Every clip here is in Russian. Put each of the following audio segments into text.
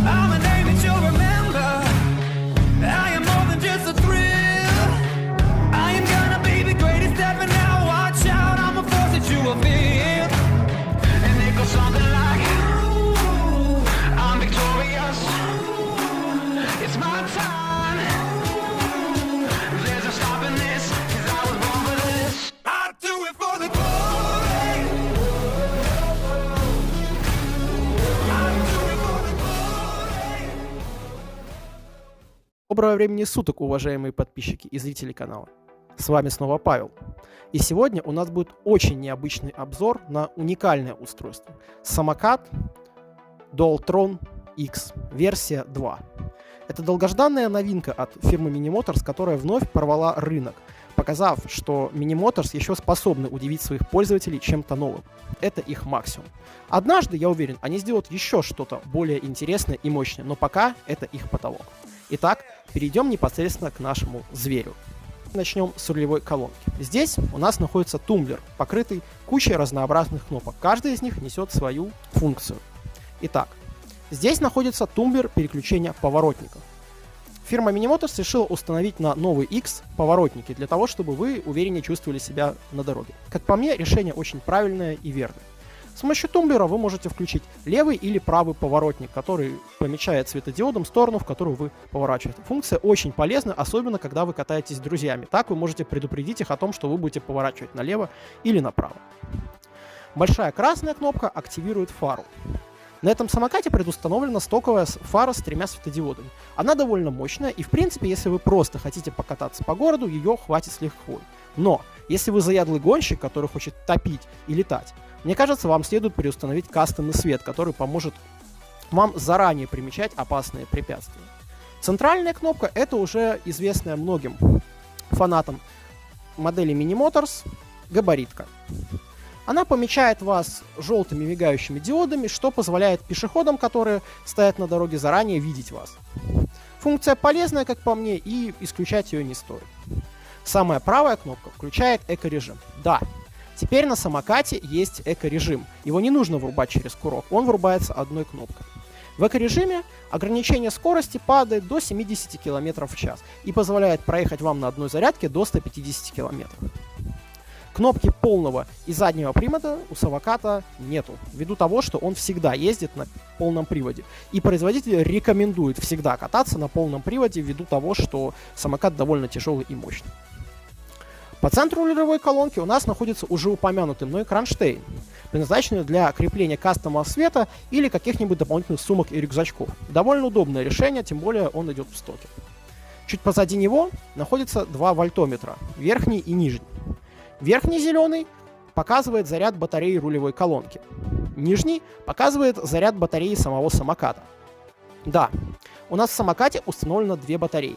I'm a name that you'll remember. I am more than just a thrill. I am gonna be the greatest ever. Now watch out, I'm a force that you will feel. And it goes something like, I'm victorious. It's my time. There's no stopping this, 'cause I was born for this. I do it for the glory. I do it for the glory. Доброго времени суток, уважаемые подписчики и зрители канала. С вами снова Павел. И сегодня у нас будет очень необычный обзор на уникальное устройство. Самокат Dualtron X, версия 2. Это долгожданная новинка от фирмы Minimotors, которая вновь порвала рынок, показав, что Minimotors еще способны удивить своих пользователей чем-то новым. Это их максимум. Однажды, я уверен, они сделают еще что-то более интересное и мощное, но пока это их потолок. Итак, перейдем непосредственно к нашему зверю. Начнем с рулевой колонки. Здесь у нас находится тумблер, покрытый кучей разнообразных кнопок. Каждая из них несет свою функцию. Итак, здесь находится тумблер переключения поворотников. Фирма Minimotors решила установить на новый X поворотники для того, чтобы вы увереннее чувствовали себя на дороге. Как по мне, решение очень правильное и верное. С помощью тумблера вы можете включить левый или правый поворотник, который помечает светодиодом сторону, в которую вы поворачиваете. Функция очень полезна, особенно когда вы катаетесь с друзьями. Так вы можете предупредить их о том, что вы будете поворачивать налево или направо. Большая красная кнопка активирует фару. На этом самокате предустановлена стоковая фара с 3 светодиодами. Она довольно мощная, и в принципе, если вы просто хотите покататься по городу, ее хватит с лихвой. Но если вы заядлый гонщик, который хочет топить и летать, мне кажется, вам следует переустановить кастомный свет, который поможет вам заранее примечать опасные препятствия. Центральная кнопка — это уже известная многим фанатам модели Minimotors габаритка. Она помечает вас желтыми мигающими диодами, что позволяет пешеходам, которые стоят на дороге, заранее видеть вас. Функция полезная, как по мне, и исключать ее не стоит. Самая правая кнопка включает эко-режим. Да, теперь на самокате есть эко-режим. Его не нужно врубать через курок, он врубается одной кнопкой. В эко-режиме ограничение скорости падает до 70 км в час и позволяет проехать вам на одной зарядке до 150 км. Кнопки полного и заднего привода у самоката нету, ввиду того, что он всегда ездит на полном приводе. И производитель рекомендует всегда кататься на полном приводе, ввиду того, что самокат довольно тяжелый и мощный. По центру рулевой колонки у нас находится уже упомянутый мной кронштейн, предназначенный для крепления кастомного света или каких-нибудь дополнительных сумок и рюкзачков. Довольно удобное решение, тем более он идет в стоке. Чуть позади него находится 2 вольтометра, верхний и нижний. Верхний зеленый показывает заряд батареи рулевой колонки. Нижний показывает заряд батареи самого самоката. Да, у нас в самокате установлено 2 батареи.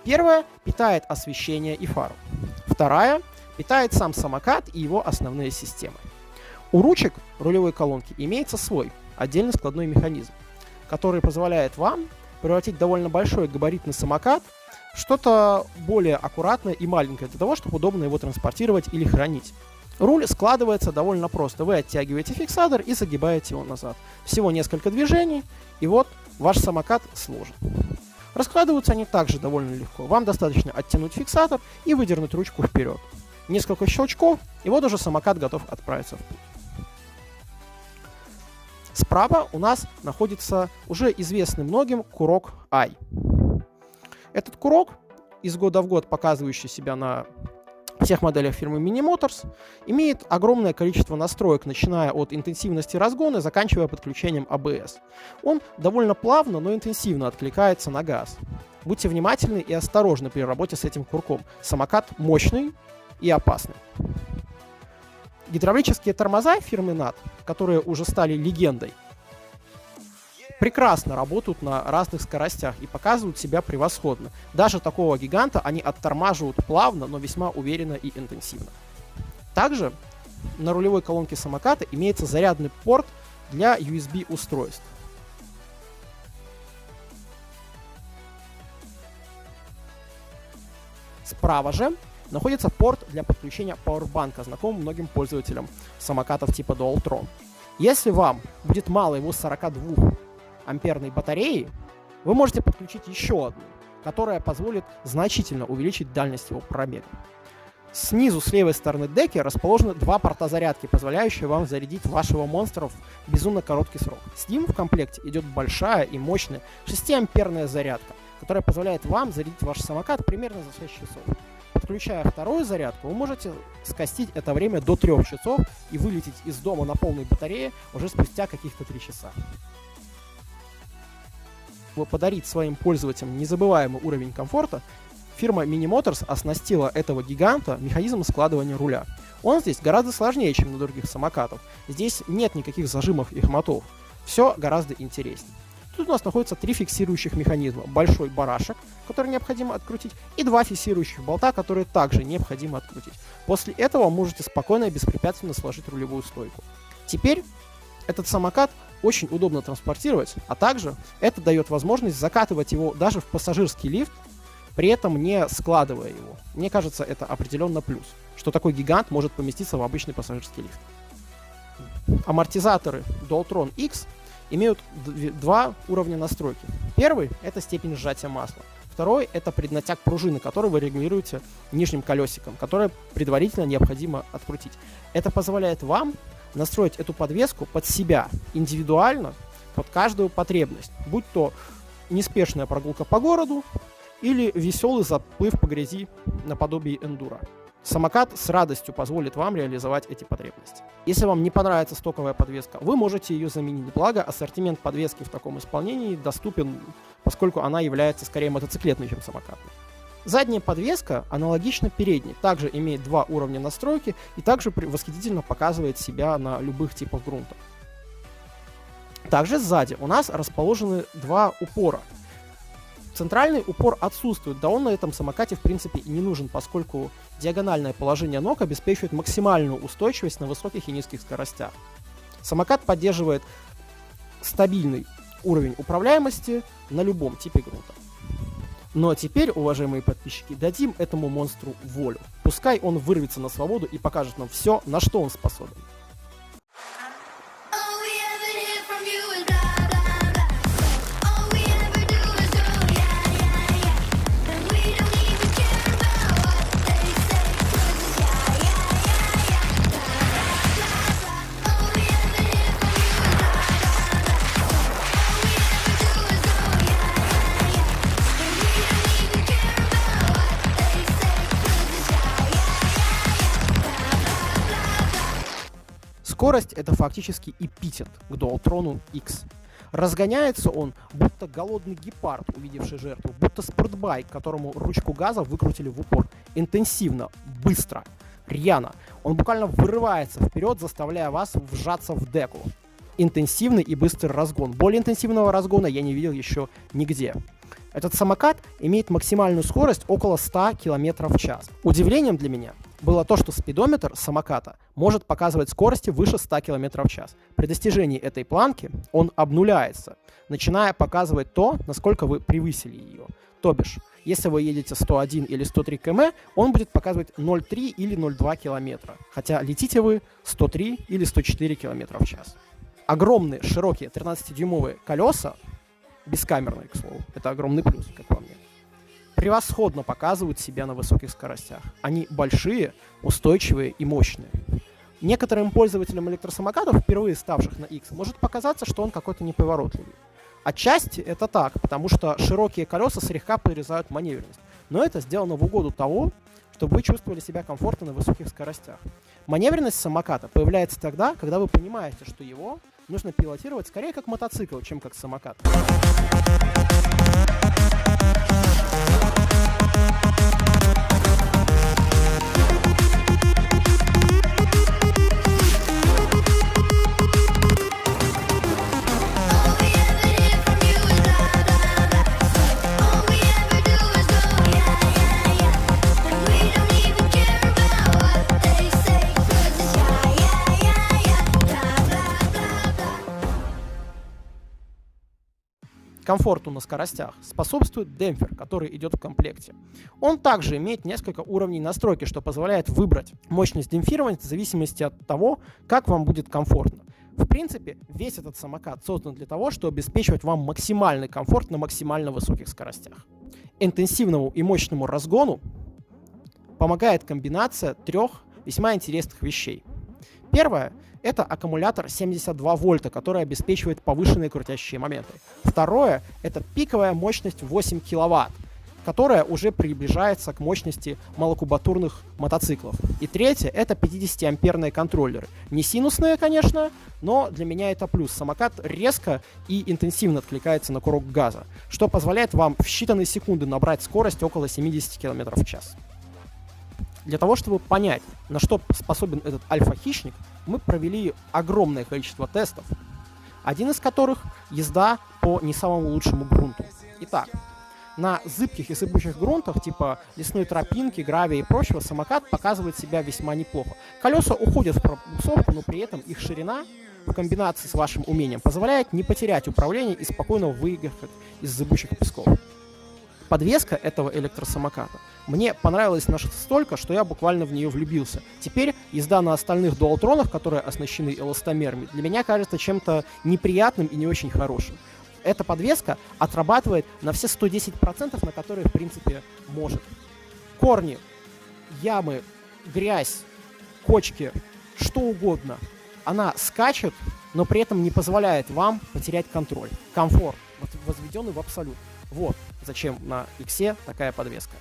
Первая питает освещение и фару. Вторая питает сам самокат и его основные системы. У ручек рулевой колонки имеется свой отдельный складной механизм, который позволяет вам превратить довольно большой габаритный самокат в что-то более аккуратное и маленькое, для того, чтобы удобно его транспортировать или хранить. Руль складывается довольно просто. Вы оттягиваете фиксатор и загибаете его назад. Всего несколько движений, и вот ваш самокат сложен. Раскладываются они также довольно легко. Вам достаточно оттянуть фиксатор и выдернуть ручку вперед. Несколько щелчков, и вот уже самокат готов отправиться в путь. Справа у нас находится уже известный многим курок i. Этот курок, из года в год показывающий себя на всех моделях фирмы Minimotors, имеет огромное количество настроек, начиная от интенсивности разгона и заканчивая подключением ABS. Он довольно плавно, но интенсивно откликается на газ. Будьте внимательны и осторожны при работе с этим курком. Самокат мощный и опасный. Гидравлические тормоза фирмы NAT, которые уже стали легендой, прекрасно работают на разных скоростях и показывают себя превосходно. Даже такого гиганта они оттормаживают плавно, но весьма уверенно и интенсивно. Также на рулевой колонке самоката имеется зарядный порт для USB-устройств. Справа же находится порт для подключения пауэрбанка, знакомый многим пользователям самокатов типа Dualtron. Если вам будет мало его 42 амперной батареи, вы можете подключить еще одну, которая позволит значительно увеличить дальность его пробега. Снизу с левой стороны деки расположены два порта зарядки, позволяющие вам зарядить вашего монстра в безумно короткий срок. С ним в комплекте идет большая и мощная 6-амперная зарядка, которая позволяет вам зарядить ваш самокат примерно за 6 часов. Подключая вторую зарядку, вы можете скостить это время до 3 часов и вылететь из дома на полной батарее уже спустя каких-то 3 часа. Чтобы подарить своим пользователям незабываемый уровень комфорта, фирма Mini Motors оснастила этого гиганта механизмом складывания руля. Он здесь гораздо сложнее, чем на других самокатах. Здесь нет никаких зажимов и хомутов. Все гораздо интереснее. Тут у нас находится 3 фиксирующих механизма. Большой барашек, который необходимо открутить, и 2 фиксирующих болта, которые также необходимо открутить. После этого можете спокойно и беспрепятственно сложить рулевую стойку. Теперь этот самокат очень удобно транспортировать, а также это дает возможность закатывать его даже в пассажирский лифт, при этом не складывая его. Мне кажется, это определенно плюс, что такой гигант может поместиться в обычный пассажирский лифт. Амортизаторы Dualtron X имеют 2 уровня настройки. Первый — это степень сжатия масла. Второй — это преднатяг пружины, который вы регулируете нижним колесиком, которое предварительно необходимо открутить. Это позволяет вам настроить эту подвеску под себя индивидуально, под каждую потребность, будь то неспешная прогулка по городу или веселый заплыв по грязи наподобие эндуро. Самокат с радостью позволит вам реализовать эти потребности. Если вам не понравится стоковая подвеска, вы можете ее заменить. Благо, ассортимент подвески в таком исполнении доступен, поскольку она является скорее мотоциклетной, чем самокатной. Задняя подвеска аналогична передней, также имеет 2 уровня настройки и также восхитительно показывает себя на любых типах грунта. Также сзади у нас расположены 2 упора. Центральный упор отсутствует, да он на этом самокате в принципе и не нужен, поскольку диагональное положение ног обеспечивает максимальную устойчивость на высоких и низких скоростях. Самокат поддерживает стабильный уровень управляемости на любом типе грунта. Но теперь, уважаемые подписчики, дадим этому монстру волю. Пускай он вырвется на свободу и покажет нам все, на что он способен. Скорость — это фактически эпитет к Dualtron X. Разгоняется он, будто голодный гепард, увидевший жертву, будто спортбайк, которому ручку газа выкрутили в упор. Интенсивно, быстро, рьяно. Он буквально вырывается вперед, заставляя вас вжаться в деку. Интенсивный и быстрый разгон. Более интенсивного разгона я не видел еще нигде. Этот самокат имеет максимальную скорость около 100 км в час. Удивлением для меня было то, что спидометр самоката может показывать скорости выше 100 км в час. При достижении этой планки он обнуляется, начиная показывать то, насколько вы превысили ее. То бишь, если вы едете 101 или 103 км, он будет показывать 0,3 или 0,2 км, хотя летите вы 103 или 104 км в час. Огромные, широкие 13-дюймовые колеса, бескамерные, к слову, это огромный плюс, как по мне, превосходно показывают себя на высоких скоростях. Они большие, устойчивые и мощные. Некоторым пользователям электросамокатов, впервые ставших на X, может показаться, что он какой-то неповоротливый. Отчасти это так, потому что широкие колеса слегка подрезают маневренность. Но это сделано в угоду того, чтобы вы чувствовали себя комфортно на высоких скоростях. Маневренность самоката появляется тогда, когда вы понимаете, что его нужно пилотировать скорее как мотоцикл, чем как самокат. Комфорту на скоростях способствует демпфер, который идет в комплекте. Он также имеет несколько уровней настройки, что позволяет выбрать мощность демпфирования в зависимости от того, как вам будет комфортно. В принципе, весь этот самокат создан для того, чтобы обеспечивать вам максимальный комфорт на максимально высоких скоростях. Интенсивному и мощному разгону помогает комбинация трех весьма интересных вещей. Первое – это аккумулятор 72 вольта, который обеспечивает повышенные крутящие моменты. Второе – это пиковая мощность 8 киловатт, которая уже приближается к мощности малокубатурных мотоциклов. И третье – это 50-амперные контроллеры. Не синусные, конечно, но для меня это плюс. Самокат резко и интенсивно откликается на курок газа, что позволяет вам в считанные секунды набрать скорость около 70 км в час. Для того, чтобы понять, на что способен этот альфа-хищник, мы провели огромное количество тестов, один из которых – езда по не самому лучшему грунту. Итак, на зыбких и сыпучих грунтах, типа лесной тропинки, гравия и прочего, самокат показывает себя весьма неплохо. Колеса уходят в пробуксовку, но при этом их ширина в комбинации с вашим умением позволяет не потерять управление и спокойно выехать из зыбучих песков. Подвеска этого электросамоката мне понравилась настолько, что я буквально в нее влюбился. Теперь езда на остальных дуалтронах, которые оснащены эластомерами, для меня кажется чем-то неприятным и не очень хорошим. Эта подвеска отрабатывает на все 110%, на которые, в принципе, может. Корни, ямы, грязь, кочки, что угодно. Она скачет, но при этом не позволяет вам потерять контроль. Комфорт возведенный в абсолют. Вот зачем на Иксе такая подвеска.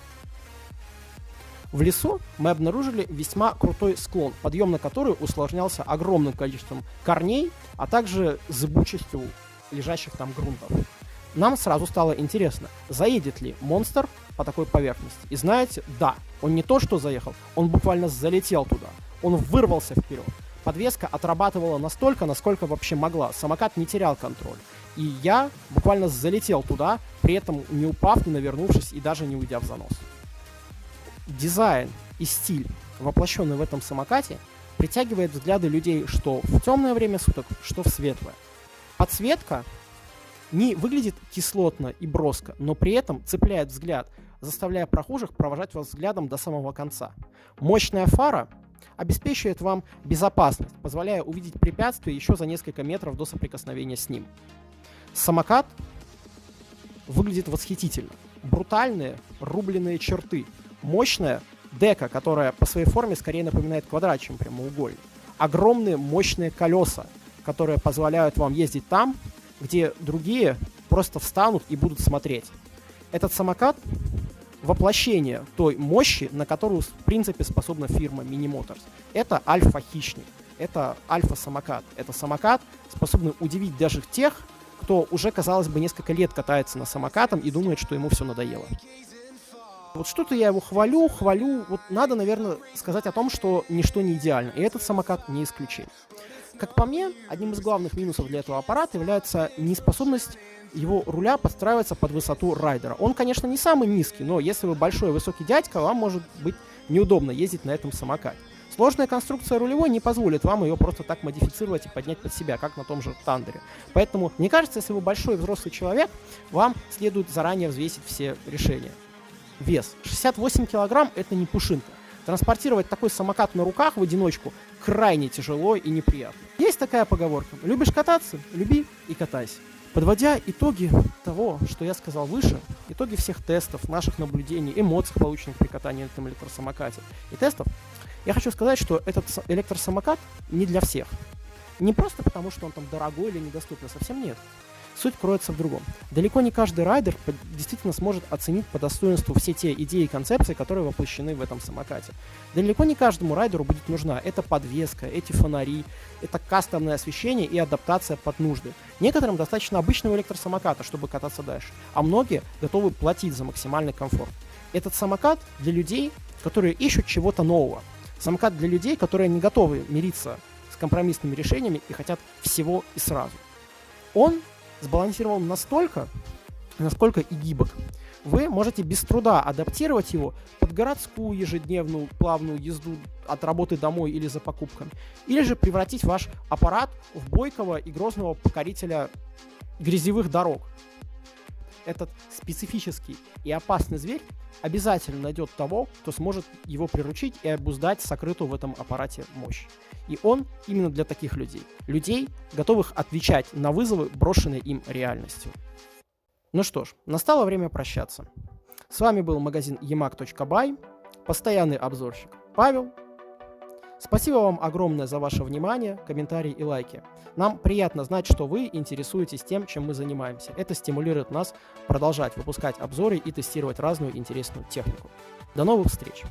В лесу мы обнаружили весьма крутой склон, подъем на который усложнялся огромным количеством корней, а также зыбучестью лежащих там грунтов. Нам сразу стало интересно, заедет ли монстр по такой поверхности. И знаете, да, он не то что заехал, он буквально залетел туда. Он вырвался вперед. Подвеска отрабатывала настолько, насколько вообще могла. Самокат не терял контроль. И я буквально залетел туда, при этом не упав, не навернувшись и даже не уйдя в занос. Дизайн и стиль, воплощенный в этом самокате, притягивает взгляды людей что в темное время суток, что в светлое. Подсветка не выглядит кислотно и броско, но при этом цепляет взгляд, заставляя прохожих провожать вас взглядом до самого конца. Мощная фара обеспечивает вам безопасность, позволяя увидеть препятствие еще за несколько метров до соприкосновения с ним. Самокат выглядит восхитительно. Брутальные рубленые черты, мощная дека, которая по своей форме скорее напоминает квадрат, чем прямоугольник. Огромные мощные колеса, которые позволяют вам ездить там, где другие просто встанут и будут смотреть. Этот самокат — воплощение той мощи, на которую, в принципе, способна фирма Mini Motors. Это альфа-хищник, это альфа-самокат. Это самокат, способный удивить даже тех, кто уже, казалось бы, несколько лет катается на самокатом и думает, что ему все надоело. Вот что-то я его хвалю. Вот надо, наверное, сказать о том, что ничто не идеально, и этот самокат не исключение. Как по мне, одним из главных минусов для этого аппарата является неспособность его руля подстраиваться под высоту райдера. Он, конечно, не самый низкий, но если вы большой высокий дядька, вам может быть неудобно ездить на этом самокате. Сложная конструкция рулевой не позволит вам ее просто так модифицировать и поднять под себя, как на том же Тандере. Поэтому, мне кажется, если вы большой взрослый человек, вам следует заранее взвесить все решения. Вес. 68 килограмм – это не пушинка. Транспортировать такой самокат на руках в одиночку крайне тяжело и неприятно. Есть такая поговорка: любишь кататься – люби и катайся. Подводя итоги того, что я сказал выше, итоги всех тестов, наших наблюдений, эмоций, полученных при катании на этом электросамокате и тестов, я хочу сказать, что этот электросамокат не для всех. Не просто потому, что он там дорогой или недоступный, совсем нет. Суть кроется в другом. Далеко не каждый райдер действительно сможет оценить по достоинству все те идеи и концепции, которые воплощены в этом самокате. Далеко не каждому райдеру будет нужна эта подвеска, эти фонари, это кастомное освещение и адаптация под нужды. Некоторым достаточно обычного электросамоката, чтобы кататься дальше, а многие готовы платить за максимальный комфорт. Этот самокат для людей, которые ищут чего-то нового. Самокат для людей, которые не готовы мириться с компромиссными решениями и хотят всего и сразу. Он сбалансирован настолько, насколько и гибок. Вы можете без труда адаптировать его под городскую ежедневную плавную езду от работы домой или за покупками, или же превратить ваш аппарат в бойкого и грозного покорителя грязевых дорог. этот специфический и опасный зверь обязательно найдет того, кто сможет его приручить и обуздать сокрытую в этом аппарате мощь. И он именно для таких людей. Людей, готовых отвечать на вызовы, брошенные им реальностью. Ну что ж, настало время прощаться. С вами был магазин eMag.by, постоянный обзорщик Павел. Спасибо вам огромное за ваше внимание, комментарии и лайки. Нам приятно знать, что вы интересуетесь тем, чем мы занимаемся. Это стимулирует нас продолжать выпускать обзоры и тестировать разную интересную технику. До новых встреч!